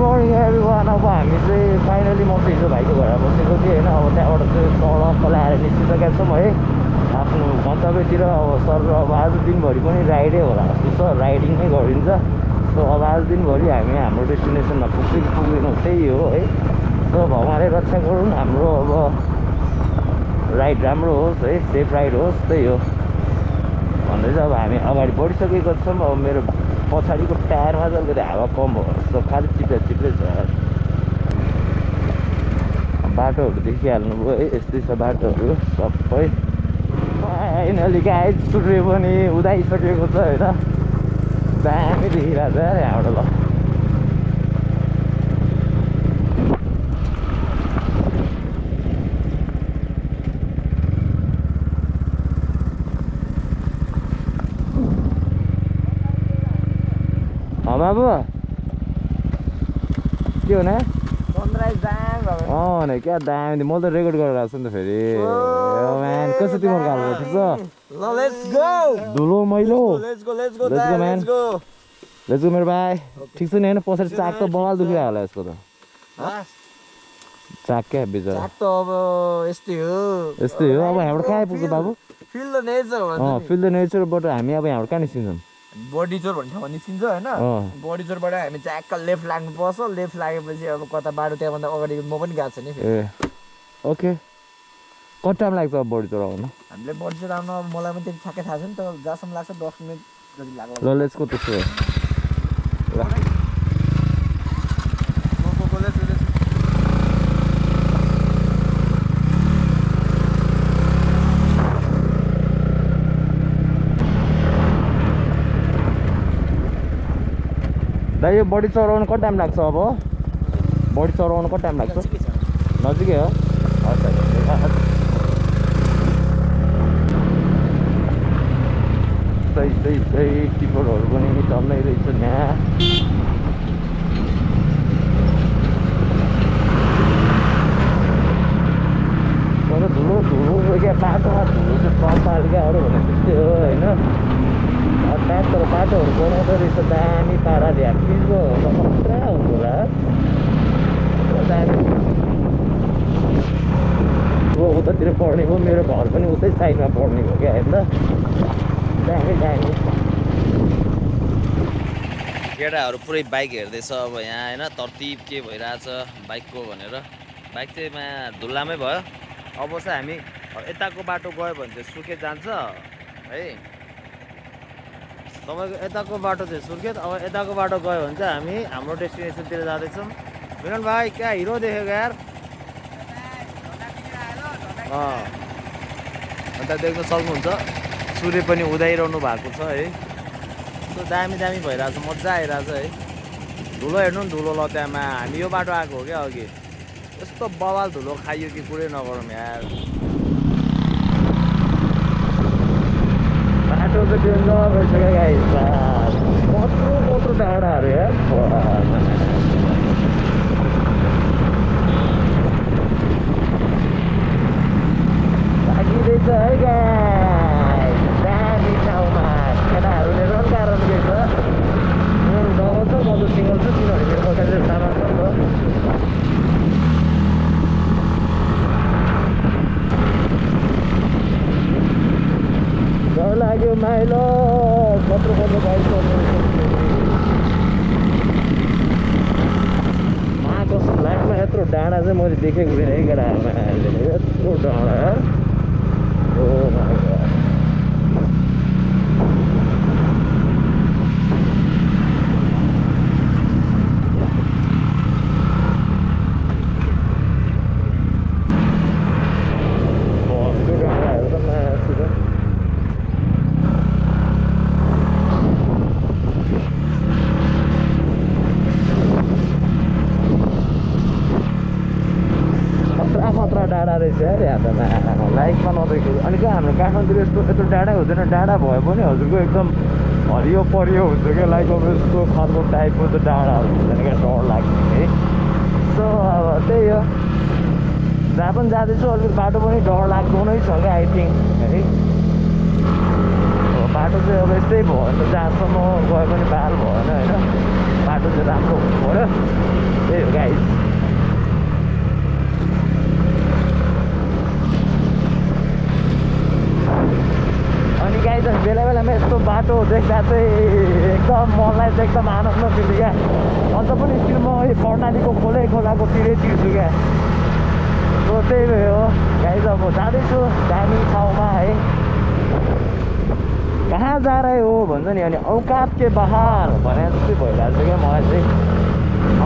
Morning everyone. अब हामी चाहिँ फाइनली म चाहिँ हिजो भाइको घर बसेको थिएँ होइन। अब त्यहाँबाट चाहिँ तल पलाएर निस्किसकेका छौँ है आफ्नो गन्तव्यतिर। अब सर अब आज दिनभरि पनि राइडै होला जस्तो छ, राइडिङ नै गरिन्छ। सो अब आज दिनभरि हामी हाम्रो डेस्टिनेसनमा पुग्छ कि पुग्दैनौँ त्यही हो है। सो भगवानले रक्षा गरौँ, हाम्रो अब राइड राम्रो होस् है, सेफ राइड होस्, त्यही हो भन्दै चाहिँ अब हामी अगाडि बढिसकेको छौँ। अब मेरो पछाडिको टायरमा चाहिँ अलिकति हावा कम भयो जस्तो खालि चिप्लै छ। बाटोहरू देखिहाल्नुभयो है, यस्तै छ बाटोहरू सबै। फाइनली गाइस सूर्य पनि उदाइसकेको छ होइन, दामी देखिरहेको छ यहाँबाट। ल बाबु के हो न सनराइज दामी भयो। नि क्या दामी, मैले त रेकर्ड गरेर आएको छु नि त फेरि। म्यान कसो तिम्रो खालको ठिक छ? ल लेट्स गो। धुलो मैलो। लेट्स गो लेट्स गो मेरो भाइ। ठिक छ नि होइन? पछाडि चाक त बवाल दुखिरहेको होला यसको त। चाक क्या बिचरा? चाक त अब यस्तै हो। अब यहाँबाट कहाँ आइपुग्छ बाबु? फिल द नेचर भन्छ। फिल द नेचरबाट हामी अब यहाँबाट कहाँ निस्किन्छौँ? बडीचोर भन्ने ठाउँमा निस्किन्छ होइन। बडीचोरबाट हामी ट्याक्क लेफ्ट लाग्नुपर्छ। लेफ्ट लागेपछि अब कता बाटो त्यहाँभन्दा अगाडि म पनि गएको छु नि। ए ओके। कति टाइम लाग्छ अब बडीचोर आउनु? हामीले बडीचोर आउनु अब मलाई पनि त्यति ठ्याक्कै थाहा छैन, तर जहाँसम्म लाग्छ 10 मिनट जति लाग्छ। ल लेट्स गो त्यसो भए। दाइ यो बडी चढाउनु कति टाइम लाग्छ? अब बडी चढाउनु कति टाइम लाग्छ? नजिकै हो। सही टिपरहरू पनि चल्दै रहेछ यहाँ। तर धुलो क्या बाटोमा धुलो चाहिँ कपालकाहरू भने त्यस्तै हो होइन। ट्याक्टर बाटोहरू बनाउँदो रहेछ दामी पाराले। पिचको खतरा हुन्छ होला दामी। उतातिर पढ्ने हो, मेरो घर पनि उतै साइडमा पढ्ने हो क्या होइन। दामी केटाहरू पुरै बाइक हेर्दैछ अब यहाँ होइन, तरतिब के भइरहेछ बाइकको भनेर। बाइक चाहिँ धुल्लामै भयो। अब चाहिँ हामी यताको बाटो गयो भने चाहिँ सुर्खेत जान्छ है। तपाईँको यताको बाटो चाहिँ सुर्खेत, अब यताको बाटो गयो भने चाहिँ हामी हाम्रो डेस्टिनेसनतिर जाँदैछौँ। मिलन भाइ क्या हिरो देखेको यार। अन्त देख्न सक्नुहुन्छ सूर्य पनि उदाइरहनु भएको छ है। यस्तो दामी भइरहेछ, मजा आइरहेछ है। धुलो हेर्नु नि, धुलो लत्यामा हामी यो बाटो आएको हो क्या अघि। यस्तो बवाल धुलो खाइयो कि कुरै नगरौँ यार। बाटो त डेन्जर भइसक्यो गाइस। कत्रो डाँडाहरू यार। लागिँदैछ है गाइस दामी ठाउँमा। केटाहरूले रन कारण दिएछ। मेरो डबल छ, म त सिङ्गल छु, किनभने मेरो पछाडि सामान छ नि त। डर लाग्यो माइलो, कत्रो गाइस। कसम लाइफमा यत्रो डाँडा चाहिँ मैले देखेको थिएन है केटाहरूमा। यत्रो डाँडा ओ माइ गॉड। डाँडा रहेछ यार यहाँ त लाइफमा नदेखेको। अनि कहाँ हाम्रो काठमाडौँ यत्रो डाँडै हुँदैन। डाँडा भए पनि हजुरको एकदम हरियो परियो हुन्छ क्या। लाइक अब यस्तो खालको टाइपको त डाँडाहरू हुँदैन क्या, डर लाग्ने है। सो अब त्यही हो, जहाँ पनि जाँदैछु अलिकति बाटो पनि डर लाग्दो नै छ क्या आई थिङ्क है। बाटो चाहिँ अब यस्तै भयो भने त जहाँसम्म गए पनि बाल भएन होइन। बाटो चाहिँ राम्रो हुनु पऱ्यो त्यही हो गाइस अनि गाइस बेला बेलामा यस्तो बाटो देख्दा चाहिँ एकदम मनलाई चाहिँ एकदम आनन्द दिन्छ क्या अन्त पनि स्टिल म यो कर्णालीको खोलाको तिरै तिर्छु क्या सो त्यही भयो गाइस अब जाँदैछु दामी ठाउँमा है कहाँ जा रहे हो भन्छ नि अनि औकात के बाहर भने जस्तै भइरहेको छ क्या मलाई चाहिँ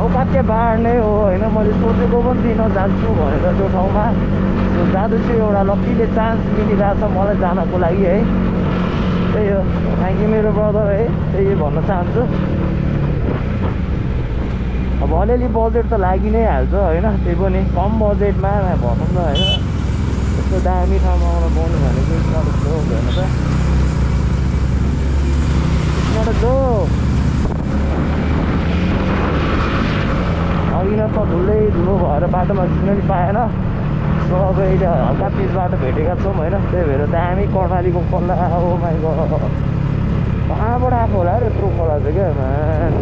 औकात के बाहर नै हो होइन मैले सोचेको पनि दिन जान्छु भनेर त्यो ठाउँमा सो जाँदैछु एउटा लक्कीले चान्स मिलिरहेछ मलाई जानको लागि है त्यही हो थ्याङ्क यू मेरो ब्रदर है त्यही भन्न चाहन्छु अब अलिअलि बजेट त लागि नै हाल्छ होइन त्यही पनि कम बजेटमा भनौँ न होइन यस्तो दामी ठाउँमा आउन पाउनु भनेको नडुक्दो हुँदैन त नडुक्दो अघि न त धुलो भएर बाटोमा खिच्न नि पाएन सो अब अहिले हल्का पिच बाटो भेटेका छौँ होइन त्यही भएर दामी कर्णालीको खोला हो माइ गड कहाँबाट आएको होला र यत्रो खोला चाहिँ क्या म्यान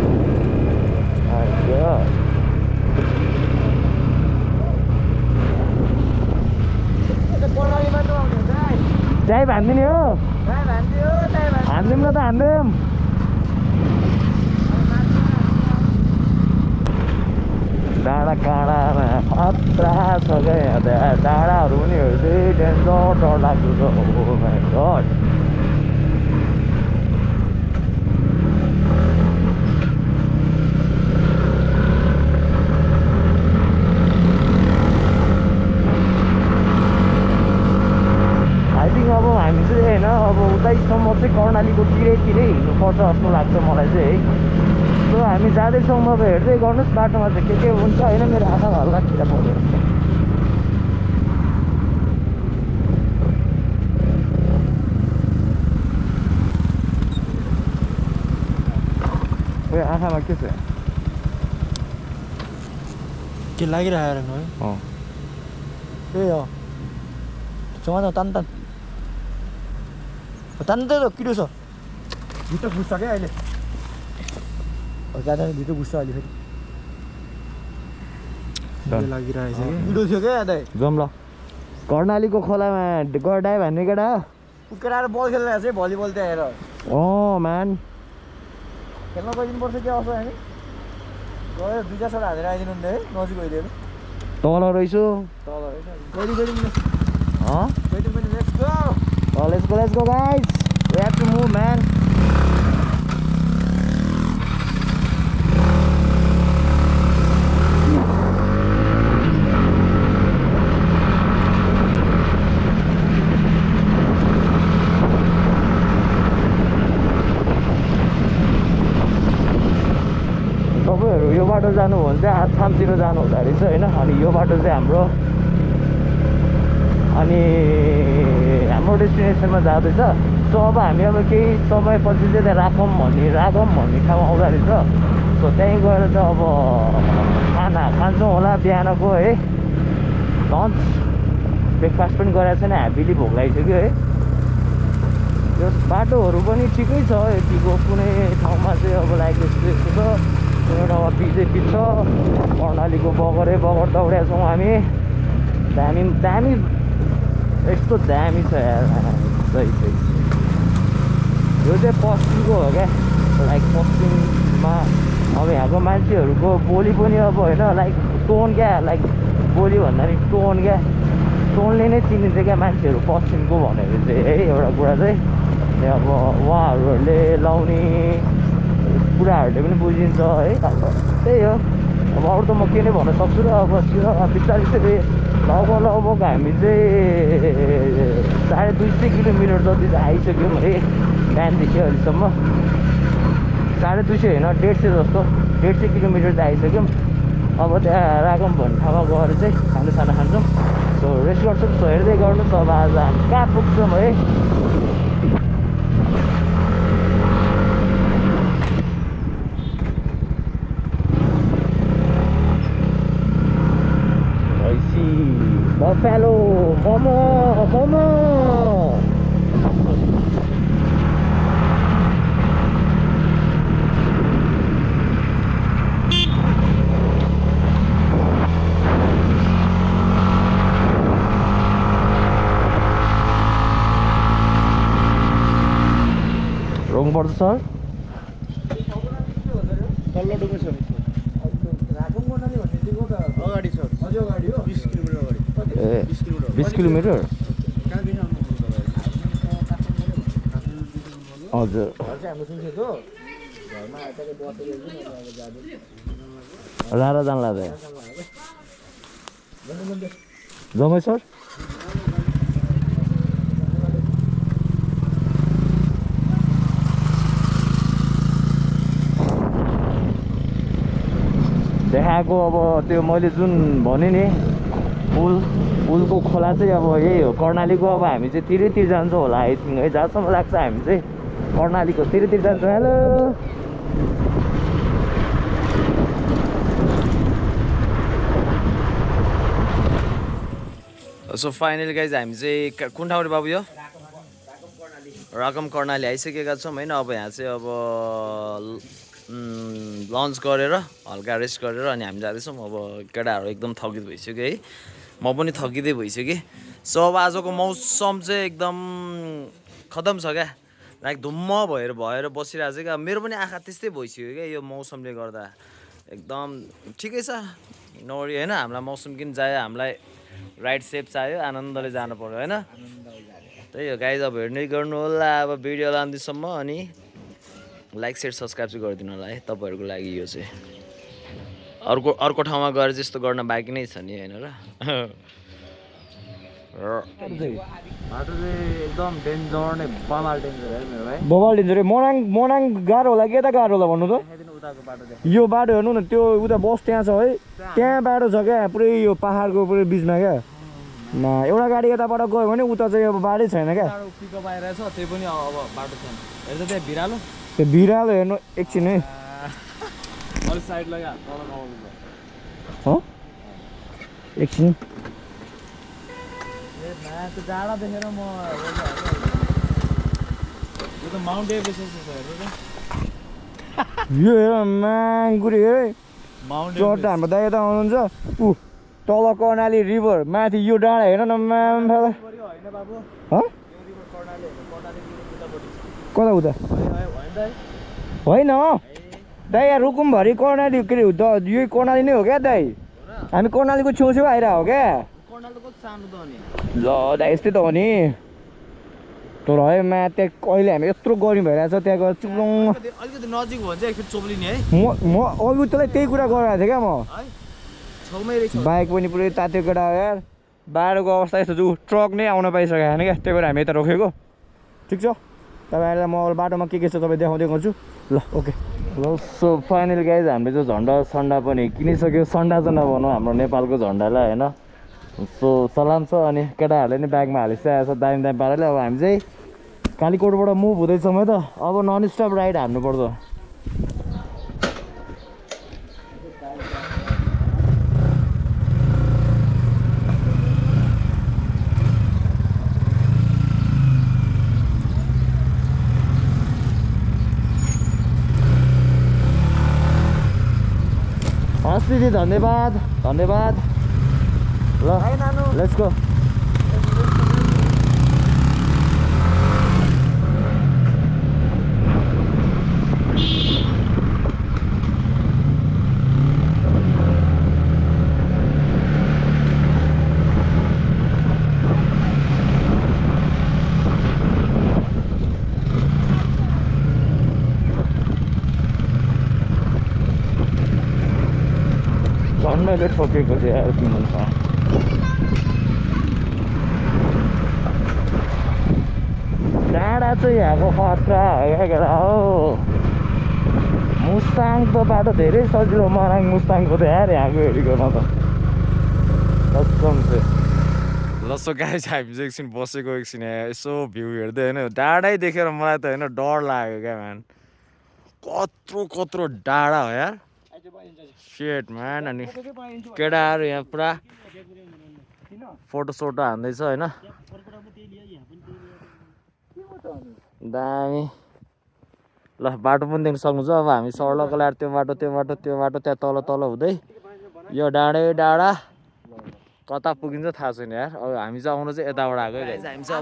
चाय भान्दिने हो हान्दिउँ न त हान्दिउँ डाँडा काँडामा खतरा छ क्या डाँडाहरू पनि हेर्दै डेन्जर डर लाग्दो छ हो माइ गड आई थिङ्क अब हामी चाहिँ होइन अब उतैसम्म चाहिँ कर्णालीको तिरै हिँड्नुपर्छ जस्तो लाग्छ मलाई चाहिँ है सो हामी जाँदैछौँ अब हेर्दै गर्नुहोस् बाटोमा चाहिँ के हुन्छ होइन मेरो आँखामा हल्का खिरा पर्यो खोइ आँखामा के छ के लागिरहेको है त्यही हो चौध तान त किलो छ भित्र घुस्छ क्या अहिले जाँदा भित्र घुस्छ अहिले फेरि लागिरहेछ किलो थियो क्या दाइ जाउँ ल कर्णालीको खोलामा गडायो भन्ने केटा उकेर आएर बल खेलिरहेको छ भलिबल त्यहाँ हेर म्यान खेल्न गइदिनुपर्छ क्या अवस्था हामी गयो 2-4 सट हालेर आइदिनु नि है नजिक गइदिएर तल रहेछु तल गइदिउँ let's go guys we have to move man तपाईँहरू यो बाटो जानु हो भने चाहिँ आसामतिर जानु हुँदो रहेछ होइन अनि यो बाटो चाहिँ हाम्रो अनि हाम्रो डेस्टिनेसनमा जाँदैछ सो अब हामी अब केही समयपछि चाहिँ त्यहाँ रागम भन्ने ठाउँ आउँदो रहेछ सो त्यहीँ गएर चाहिँ अब खाना खान्छौँ होला बिहानको है लन्च ब्रेकफास्ट पनि गराएको छैन ह्याप्पीली भोक लागिसक्यो है यो बाटोहरू पनि ठिकै छ यतिको कुनै ठाउँमा चाहिँ अब लाइक यस्तो छ कुनै ठाउँमा पिचै पिच छ कर्णालीको बगर दौडेका छौँ हामी दामी यस्तो दामी छ यार सही यो चाहिँ पश्चिमको हो क्या लाइक पश्चिममा अब यहाँको मान्छेहरूको बोली पनि अब होइन लाइक टोन क्या लाइक बोली भन्दा पनि टोन क्या टोनले नै चिनिन्छ क्या मान्छेहरू पश्चिमको भनेर चाहिँ है एउटा कुरा चाहिँ अब उहाँहरूले लाउने कुराहरूले पनि बुझिन्छ है अब त्यही हो अब अरू त म के नै भन्न सक्छु र अब बिस्तारै बिस्तारै लगभग हामी चाहिँ 250 किलोमिटर जति चाहिँ आइसक्यौँ है बिहानदेखि अहिलेसम्म 250 होइन 150 जस्तो 150 किलोमिटर चाहिँ आइसक्यौँ अब त्यहाँ रागम भन्ने ठाउँमा गएर चाहिँ खाना खान्छौँ सो रेस्ट गर्छौँ सो हेर्दै गर्नुहोस् अब आज हामी कहाँ पुग्छौँ है Buffalo Momo पर्छ सर? तल्लो डुङ्गो छ राखौँ गर्नाले भन्ने दिगो त अगाडि छ अझै अगाडि हो 20 किलोमिटर अगाडि ए 20 किलोमिटर कहाँदेखि आउनु हजुर हाम्रो सुनसेत हो घरमा आइसके बसेको रारा जान लाग्दै जमै सर देखाएको अब त्यो मैले जुन भने नि पुलको खोला चाहिँ अब यही हो कर्णालीको अब हामी चाहिँ तिरतिर जान्छौँ होला आई थिङ्क है जहाँसम्म लाग्छ हामी चाहिँ कर्णालीको तिरतिर जान्छौँ हेलो सो फाइनली गाइज हामी चाहिँ कुन ठाउँ रे बाबु यो रकम कर्णाली आइसकेका छौँ होइन अब यहाँ चाहिँ अब लन्च गरेर हल्का रेस्ट गरेर अनि हामी जाँदैछौँ अब केटाहरू एकदम थकित भइसक्यो है म पनि थकिँदै भइसकेँ सो अब आजको मौसम चाहिँ एकदम खतम छ क्या लाइक धुम्म भएर बसिरहेको छ क्या मेरो पनि आँखा त्यस्तै भइसक्यो क्या यो मौसमले गर्दा एकदम ठिकै छ नवरी होइन हामीलाई मौसम किन चाहियो हामीलाई राइट सेप चाहियो आनन्दले जानु पर्यो होइन त्यही हो गाइज अब हेर्नै गर्नु होला अब भिडियो लाँदैसम्म अनि लाइक सेयर सब्सक्राइब चाहिँ गरिदिनु होला है तपाईँहरूको लागि यो चाहिँ अर्को ठाउँमा गएर जस्तो गर्न बाँकी नै छ नि होइन र बाटो चाहिँ एकदम डेन्जर नै बमाल डेन्जर है मेरो भाइ बबाल डेन्जर मोनाङ गाह्रो होला कि यता गाह्रो होला भन्नु त उताको बाटो यो बाटो हेर्नु न त्यो उता बस त्यहाँ छ है त्यहाँ बाटो छ क्या पुरै यो पाहाडको पुरै बिचमा क्या एउटा गाडी यताबाट गयो भने उता चाहिँ अब बाटै छैन क्या पिकअप आइरहेछ त्यही पनि अब बाटो छैन हेर्छ त्यहाँ भिरालो त्यो भिरालो हेर्नु एकछिन है अलिक साइड लगा एकछिन त्यो डाँडा देखेर म यो त माउन्ट एभरेस्ट छ हेर्नु त यो हेर माङगुरी हेर माउन्ट चढ्दा हाम्रो दाइ यता आउनुहुन्छ ऊ तल कर्णाली रिभर माथि यो डाँडा हेर न होइन बाबु कता उता होइन दाइ यहाँ रुकुमभरि कर्णाली के अरे यही कर्णाली नै हो क्या दाइ हामी कर्णालीको छेउछेउ आइरहेको हो क्या ल दाइ यस्तै त हो नि तर है त्यहाँ अहिले हामी यत्रो गर्मी भइरहेको छ त्यहाँ गएर चुप्लुङ अलिकति नजिक भयो भने चाहिँ एकचोटि चोप्लिने है म अघि त्यसलाई त्यही कुरा गरिरहेको थिएँ क्या म छेउमै रहेछ बाइक पनि पुरै तात्यो केटा हो यार बाटोको अवस्था यस्तो जो ट्रक नै आउन पाइसकेको छैन क्या त्यही भएर हामी यता रोकेको ठिक छ तपाईँहरूलाई म बाटोमा के छ तपाईँ देखाउँदै गर्छु ल ओके ल सो फाइनल गाइज हामीले चाहिँ झन्डा सन्डा पनि किनिसक्यो सन्डा चाहिँ नभनौँ हाम्रो नेपालको झन्डालाई होइन सो सलाम छ अनि केटाहरूले नि ब्यागमा हालिसकेको छ दामी दामी पाराले अब हामी चाहिँ कालीकोटबाट मुभ हुँदैछौँ है त अब नन स्टप राइड हान्नुपर्छ दिदी धन्यवाद धन्यवाद ल लेट्स गो झन्डैले ठोकेको थियो यार तिमीहरूसँग डाँडा चाहिँ यहाँको खतरा हो मुस्ताङको बाटो धेरै सजिलो मराङ मुस्ताङको त यार यहाँको हेरीकन त कसम चाहिँ ल सो गाइस हामी चाहिँ एकछिन बसेको एकछिन यसो भ्यू हेर्दै होइन डाँडै देखेर मलाई त होइन डर लाग्यो क्या म्यान कत्रो डाँडा हो यार सेट म्यान अनि केटाहरू यहाँ पुरा फोटो हान्दैछ होइन दामी ल बाटो पनि देख्न सक्नुहुन्छ अब हामी सर्लको ल्याएर त्यो बाटो त्यहाँ तल हुँदै यो डाँडा कता पुगिन्छ थाहा छैन यार अब हामी चाहिँ आउनु चाहिँ यताबाट आएको हामी चाहिँ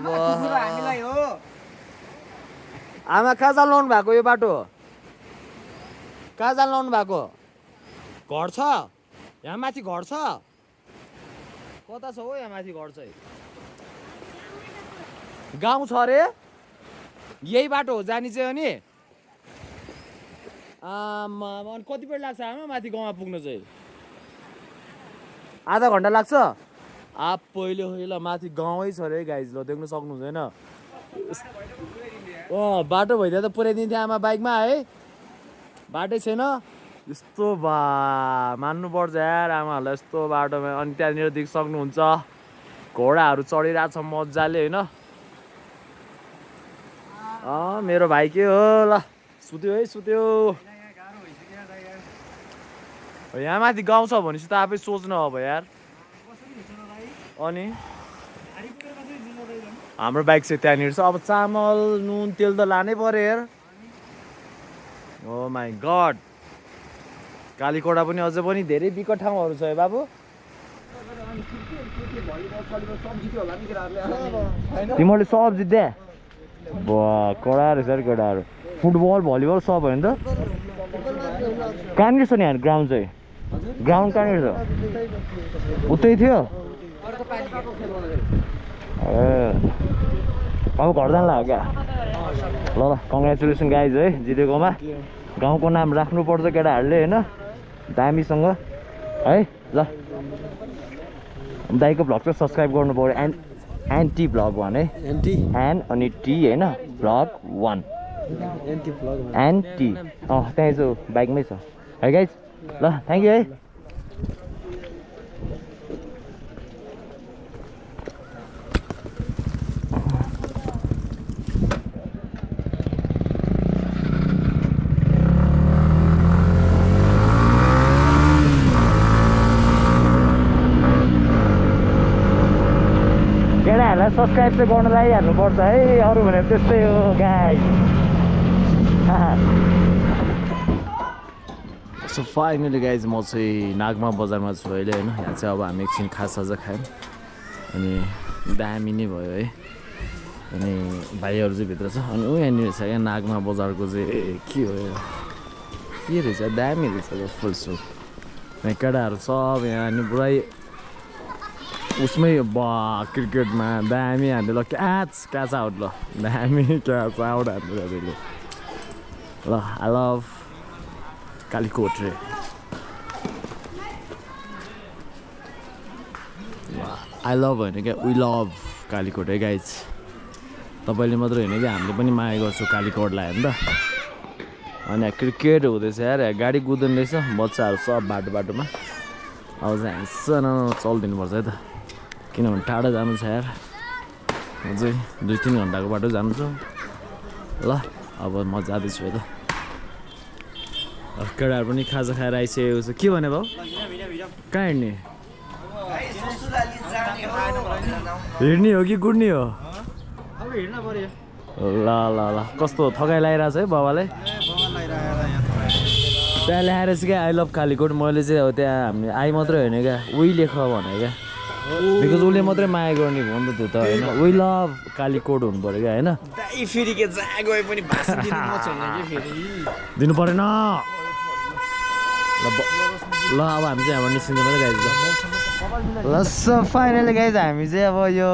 अब आमा कहाँ जानु भएको यो बाटो कहाँ जानु भएको घर छ यहाँ माथि घर छ कता छ हो यहाँ माथि घर चाहिँ गाउँ छ अरे यही बाटो हो जाने चाहिँ अनि आमा कति बेर लाग्छ आमा माथि गाउँमा पुग्न चाहिँ आधा घन्टा लाग्छ पहिले होइन माथि गाउँै छ अरे गाइज ल देख्न सक्नुहुन्छ होइन बाटो भइदियो त पुऱ्याइदिन्थ्यो आमा बाइकमा है बाटै छैन यस्तो मान्नुपर्छ यार आमाहरूलाई यस्तो बाटोमा अनि त्यहाँनिर देख्न सक्नुहुन्छ घोडाहरू चढिरहेको छ मजाले होइन मेरो भाइ के हो ल सुत्यो है सुत्यो यहाँ माथि गाउँ छ भनेपछि त आफै सोच्नु अब यार अनि हाम्रो बाइक चाहिँ त्यहाँनिर छ अब चामल नुन तेल त लानै पर्यो यार ओ माई गड कालीकोटा पनि अझै पनि धेरै बिकट ठाउँहरू छ है बाबु तिमीहरूले सब जित्दे कडा रहेछ अरे केटाहरू फुटबल भलिबल सब होइन त कहाँनिर छ नि यहाँ ग्राउन्ड चाहिँ ग्राउन्ड कहाँनिर छ उतै थियो अब घर जानु लाग्यो क्या ल ल कङ्ग्रेचुलेसन गाइज है जितेकोमा गाउँको नाम राख्नुपर्छ केटाहरूले होइन दामीसँग है ल दाइको भ्लग चाहिँ सब्सक्राइब गर्नु पऱ्यो एन्टी भ्लग वान है एन अनि टी होइन भ्लग वान एन्टी त्यहाँ चाहिँ बाइकमै छ है गाइज ल थ्याङ्क यू है सब्सक्राइब चाहिँ गर्न लगाइहाल्नुपर्छ है अरू भनेर त्यस्तै हो गाई सो फाइनली गाइज म चाहिँ नागमा बजारमा छु अहिले होइन यहाँ चाहिँ अब हामी एकछिन खाजासाजा खायौँ अनि दामी नै भयो है अनि भाइहरू चाहिँ भित्र छ अनि यहाँनिर छ क्या नागमा बजारको चाहिँ के हो के रहेछ दामी रहेछ फुल सुट यहाँ केटाहरू सब यहाँ अनि पुरै उसमै क्रिकेटमा दामी हान्थ्यो ल क्याच आउट ल दामी क्याच आउट हान्थ्यो त्यसले ल आई लभ कालीकोट रे आई लभ होइन क्या वी लभ कालीकोट है गाइज तपाईँले मात्रै होइन कि हामीले पनि माया गर्छौँ कालीकोटलाई होइन त अनि क्रिकेट हुँदैछ यार गाडी कुद्दैन रहेछ बच्चाहरू सब बाटोमा अब चाहिँ हामी सानो चलिदिनुपर्छ है त किनभने टाढा जानु छ यार अझै 2-3 घन्टाको बाटो जानु छ ल अब म जाँदैछु है त केटाहरू पनि खाजा खाएर आइसकेको छ के भने भाउ कहाँ हिँड्ने हिँड्ने हो कि कुद्ने हो ल ल ल कस्तो थकाइ लागिरहेको छ है बाबालाई त्यहाँ ल्याएर चाहिँ क्या आई लभ कालीकोट मैले चाहिँ अब त्यहाँ हामी आई मात्रै होइन क्या उही लेख भने क्या बिकज उसले मात्रै माया गर्ने भयो नि त त्यो त होइन वी लभ कालीकोट हुनु पऱ्यो क्या होइन फेरि के जहाँ गए पनि भाषण दिनु परेन ल अब हामी चाहिँ हाम्रो निस्किन्छ मात्रै गाइज ल सो फाइनली गाइज हामी चाहिँ अब यो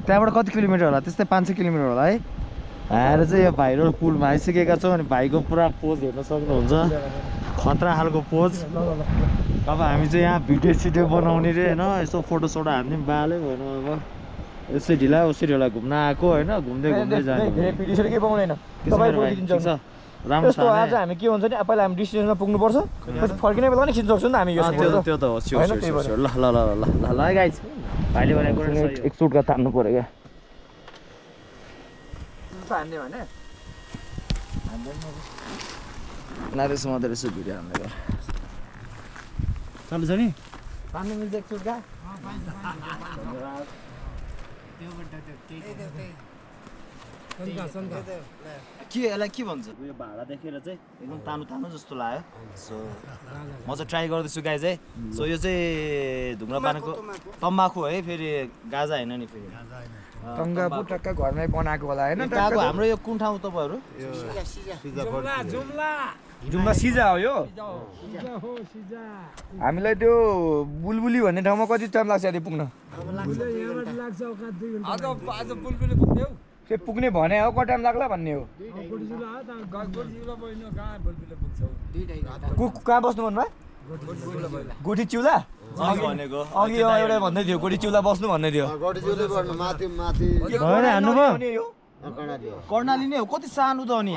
त्यहाँबाट कति किलोमिटर होला त्यस्तै 500 किलोमिटर होला है आएर चाहिँ यो भाइ रोड पुलमा आइसकेका छौँ अनि भाइको पुरा पोज हेर्न सक्नुहुन्छ खतरा खालको पोज अब हामी चाहिँ यहाँ भिडियो सिडियो बनाउने रे होइन यसो फोटोसोटो हान्ने बालै भएन अब यसै ढिला उसै ढिला घुम्न आएको होइन घुम्दै जाने भिडियो केही पाउँदैन राम्रो छ आज हामी के हुन्छ नि पहिला हामी डिस्टिनेसनमा पुग्नुपर्छ पछि फर्किने बेला पनि खिच्न सक्छौँ नि त हामी यो त्यो त हो स्योर ल ल ल ल ल गाइज भाइले भनेको एक सुटका तान्नु पऱ्यो क्या नारेस मात्रै रहेछ भिडियो हान्दै गर चालु छ नि तान्नु मिल्छ एक सुटका के यसलाई के भन्छ यो भाडा देखेर चाहिँ एकदम तानो तानो जस्तो लाग्यो सो म चाहिँ ट्राई गर्दैछु गाइज है सो यो चाहिँ धुम्रपानको तम्बाकु है फेरि गाजा होइन नि फेरि तम्बाकु टक्क घरमै बनाएको होला होइन कहाँको हाम्रो यो कुन ठाउँ तपाईँहरू जुम्ला सिजा हो यो हामीलाई त्यो बुलबुली भन्ने ठाउँमा कति टाइम लाग्छ यदि पुग्न त्यो पुग्ने भने हो कति टाइम लाग्ला भन्ने हो कहाँ बस्नु भन्नुभयो गोठी चिउला भनेको अघि एउटा भन्दै थियो गोठी चिउला बस्नु भन्दै थियो होइन हान्नुभयो कर्णाली नै हो कति सानो त हो नि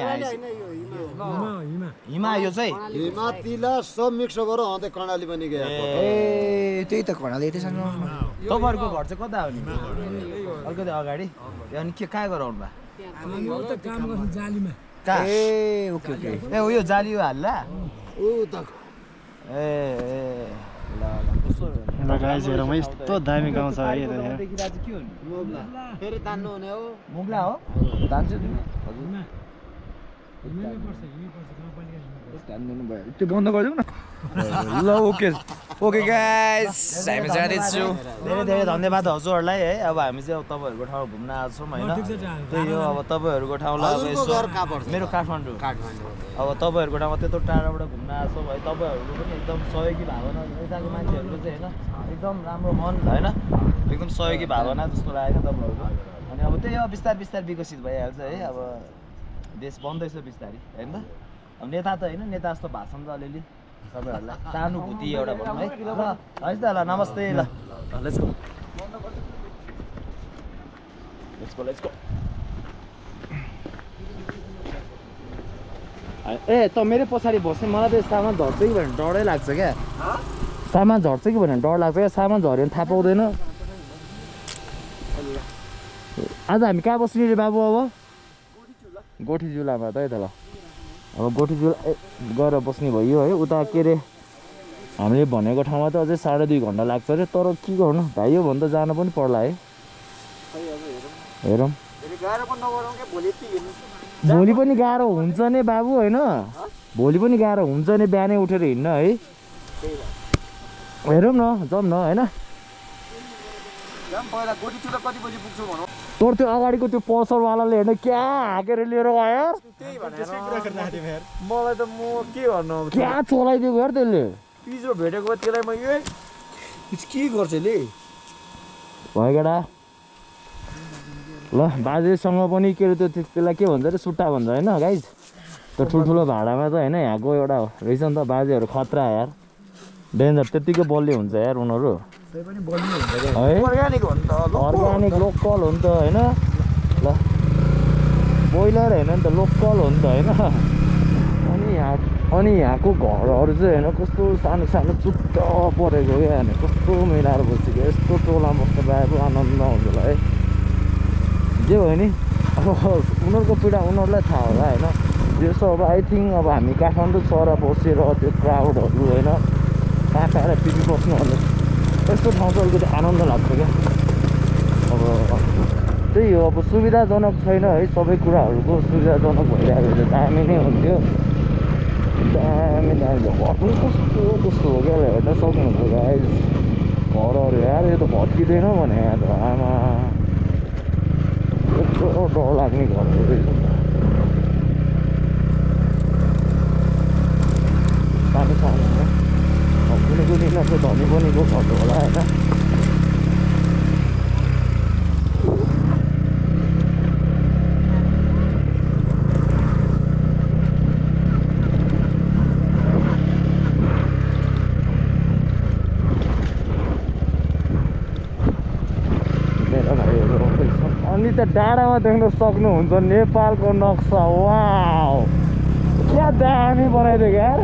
हिमा यो चाहिँ हिमा तिला सब मिक्स भएर आउँदै कर्णाली पनि गयो ए त्यही त कर्णाली यति सानो तपाईँहरूको घर चाहिँ कता हो नि अलिकति अगाडि अनि के कहाँ गएर आउनु भयो ए ओके ओके ए उयो जाली यो हाल्ला ए ल ल गाइस हेरौँ है यस्तो दामी गाउँ छ है फेरि तान्नु हुने हो मुग्ला हो तान्छु त्यो बन्द गरिदिउँ न ल ओके ओके गाइस हामी जाँदैछु धेरै धेरै धन्यवाद हजुरहरूलाई है अब हामी चाहिँ अब तपाईँहरूको ठाउँ घुम्न आएको छौँ होइन त्यही हो अब तपाईँहरूको ठाउँलाई अब यसो मेरो काठमाडौँ अब तपाईँहरूको ठाउँमा त्यत्रो टाढाबाट घुम्न आएको छौँ है तपाईँहरूको पनि एकदम सहयोगी भावना यताको मान्छेहरूको चाहिँ होइन एकदम राम्रो मन होइन एकदम सहयोगी भावना जस्तो लागेको तपाईँहरूको अनि अब त्यही हो बिस्तारै बिस्तारै विकसित भइहाल्छ है अब देश बन्दैछ बिस्तारै होइन अब नेता त होइन नेता जस्तो भाषण त अलिअलि तपाईँहरूलाई सहानुभूति एउटा भनौँ है ल है त ल नमस्ते ल लेट्स गो लेट्स गो ए त मेरो पछाडि बस्ने मलाई त सामान झर्छ कि भनेर डरै लाग्छ क्या सामान झर्छ कि भनेर डर लाग्छ क्या सामान झऱ्यो भने थाहा पाउँदैन आज हामी कहाँ बस्ने रे बाबु अब गोठी झुलामा त है त ल अब गोठी झुला गएर बस्ने भयो है उता के अरे हामीले भनेको ठाउँमा त अझै 2.5 घन्टा लाग्छ अरे तर के गर्नु भाइ यो भने त जानु पनि पर्ला है हेरौँ भोलि पनि गाह्रो हुन्छ नि बाबु होइन भोलि पनि गाह्रो हुन्छ नि बिहानै उठेर हिँड्न है हेरौँ न जाउँ न होइन तोर त्यो अगाडिको त्यो पल्सरवालाले हेर्न क्या हाकेर लिएर आयो मलाई त म के भन्नु क्या चलाइदिएको यार त्यसले पिजो भेटेको त्यसलाई म यो के गर्छ ले भयो केटा ल बाजेसँग पनि के अरे त्यो त्यसलाई के भन्छ अरे सुट्टा भन्छ होइन गाइज त्यो ठुल्ठुलो भाडामा त होइन यहाँको एउटा रहेछ नि त बाजेहरू खतरा यार डेन्जर त्यत्तिकै बलियो हुन्छ यार उनीहरू है अर्ग्यानिक लोकल हो नि त होइन ल ब्रोइलर होइन नि त लोकल हो नि त होइन अनि यहाँको घरहरू चाहिँ होइन कस्तो सानो सानो चुट्ट परेको क्या होइन कस्तो मिलाएर बसेको यस्तो टोला बस्नु पाएको आनन्द आउँछ होला है जे भयो नि अब उनीहरूको पीडा उनीहरूलाई थाहा होला होइन त्यसो अब आई थिङ्क अब हामी काठमाडौँ सर बसेर त्यो क्राउडहरू होइन कहाँ कहाँ टिभी बस्नु भने यस्तो ठाउँ चाहिँ अलिकति आनन्द लाग्छ क्या अब त्यही हो अब सुविधाजनक छैन है सबै कुराहरूको सुविधाजनक भइरहेको चाहिँ दामी नै हुन्थ्यो दामी दामी घर पनि कस्तो कस्तो हो क्या हेर्न सक्नुहुन्छ गाइस घरहरू यार यो त भत्किँदैन भने यहाँ त आमा यत्रो डर लाग्ने घरहरू रहेछ सानो सानो कुनै कुनै चाहिँ धनी बनेको घर होला होइन अनि त डाँडामा देख्न सक्नुहुन्छ नेपालको नक्सा वाउ क्या दामी बनाइदिएको यार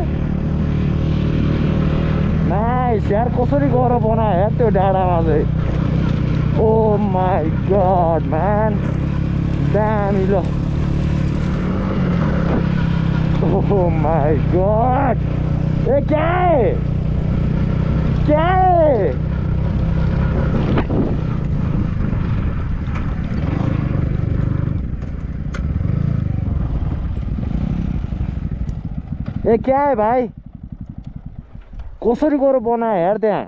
नाइस यार कसरी गएर बनायो यार त्यो डाँडामा चाहिँ ओ माई गड म्यान दामी ल ओ माई गड ए क्या ए क्या है भाइ कसरी गएर बनायो हेर त्यहाँ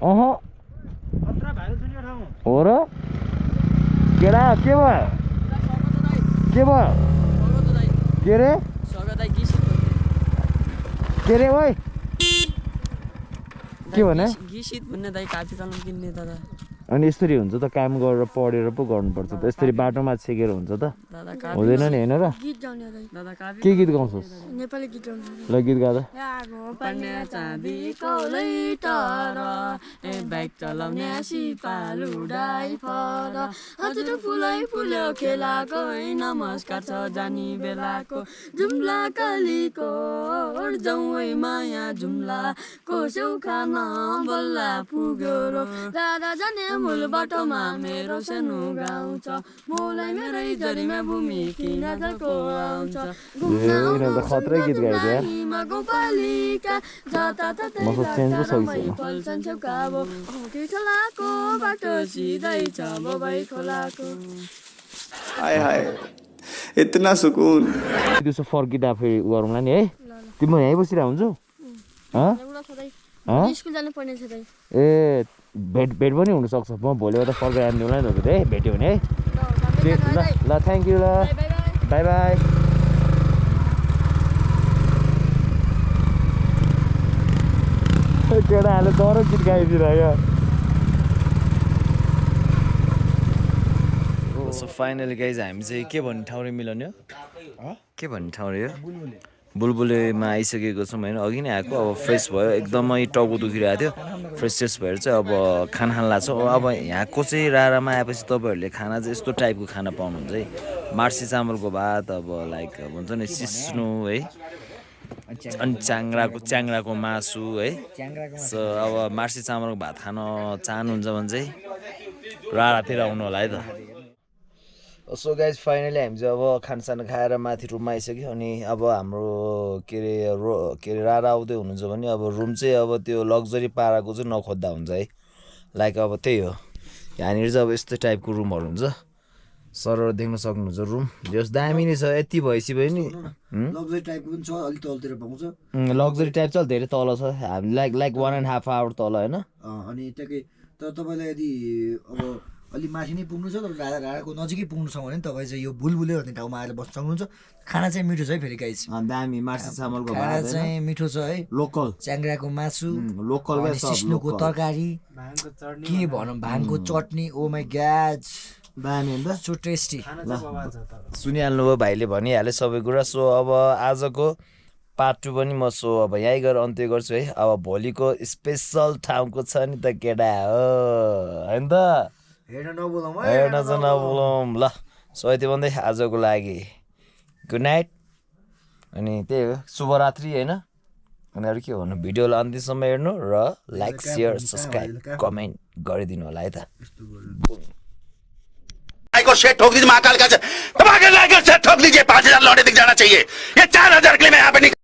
अह हो र केडा के भयो के अरे के अरे ओइ के भने गीसित भन्ने दाइ कापी कलम किन्ने दादा अनि यसरी हुन्छ त काम गरेर पढेर पो गर्नुपर्छ त यसरी बाटोमा छेकेर हुन्छ त दादा हुँदैन नि होइन र गीत गाउने दाइ दादा कापी के गीत गाउँछस् नेपाली गीत गाउने ल गीत गादा पर्ने चाबीको लैटर ए बाइक चलाउने सिपालु ड्राइभर हजुर फुलै फुल्यो खेलाको नमस्कार छ जानी बेलाको जुम्ला कालीको जाउँ माया जुम्ला कोसौ खान बल्ला पुग्यो र दादा जाने मूल बाटोमा मेरो सानो गाउँ छ मोलाई मेरै जरीमा भूमि किन जको आउँछ खत्रै गीत गाइदियो यार गाउँपालिका जताततै चेन्ज पो सकिसक्यो फल्छन् छेउकाबो खोलाको बाटो सिधै छ बबाई खोलाको हाय हाय इतना सुकून त्यसो फर्किँदा फेरि गरौँला नि है तिमी यहीँ बसिरहेको हुन्छु स्कुल जानु पर्ने छ दाइ ए भेट पनि हुनसक्छ म भोलि त फर्केर आनिदिउँला नि त है भेट्यो भने है ल ल थ्याङ्क यू ल बाई बाई केटाहरूले डह्रो गीत गाइदिइरह्यो सो फाइनली गाइज हामी चाहिँ के भन्ने ठाउँ रे मिलाउने हो के भन्ने ठाउँ रे हो बुलबुलेमा आइसकेको छौँ होइन अघि नै आएको अब फ्रेस भयो एकदमै टाउको दुखिरहेको थियो फ्रेस भएर चाहिँ अब खाना खान लाग्छ अब यहाँको चाहिँ रारामा आएपछि तपाईँहरूले खाना चाहिँ यस्तो टाइपको खाना पाउनुहुन्छ है मार्सी चामलको भात अब लाइक भन्छ नि सिस्नु है अनि च्याङ्राको मासु है सो अब मार्सी चामलको भात खान चाहनुहुन्छ भने चाहिँ रारातिर आउनु होला है त सो गाइज फाइनली हामी चाहिँ अब खानसाना खाएर माथि रुममा आइसक्यो अनि अब हाम्रो के अरे रारा आउँदै हुनुहुन्छ भने अब रुम चाहिँ अब त्यो लग्जरी पाराको चाहिँ नखोज्दा हुन्छ है लाइक अब त्यही हो यहाँनिर चाहिँ अब यस्तो टाइपको रुमहरू हुन्छ सरर देख्न सक्नुहुन्छ रुम जस दामी नै छ यति भएपछि भयो नि लग्जरी टाइपको पनि छ अलिक तलतिर पाउँछ लग्जरी टाइप चाहिँ धेरै तल छ हामी लाइक 1.5 आवर तल होइन अनि त्यही तर तपाईँलाई यदि अब अलि माथि नै पुग्नु छ तर राडाको नजिकै पुग्नु छ भने तपाईँ चाहिँ यो बुलबुले भन्ने ठाउँमा आएर बस्न सक्नुहुन्छ खाना चाहिँ मिठो छ है फेरि गाइस दामी मार्सी चामलको खाना चाहिँ मिठो छ है लोकल च्याङ्ग्राको मासु लोकल सिस्नुको तरकारी के भनौँ भाङको चटनी ओ माई ग्याज दामी अन्त सो टेस्टी सुनिहाल्नु भयो भाइले भनिहाले सबै कुरा सो अब आजको पार्ट 2 पनि म सो अब यहीँ गएर अन्त्य गर्छु है अब भोलिको स्पेसल ठाउँको छ नि त केटा हो होइन त हेर्न चाहिँ नबोलौँ ल सो यति भन्दै आजको लागि गुड नाइट अनि त्यही हो शुभरात्रि होइन अनि अरू के भन्नु भिडियोलाई अन्तिमसम्म हेर्नु र लाइक सेयर सब्सक्राइब कमेन्ट गरिदिनु होला है त को शेट ठोक दीजिए महाकाल का ठोक लीजिए 5000 लौटे दिख जाना चाहिए ये 4000 के लिए मैं यहाँ पे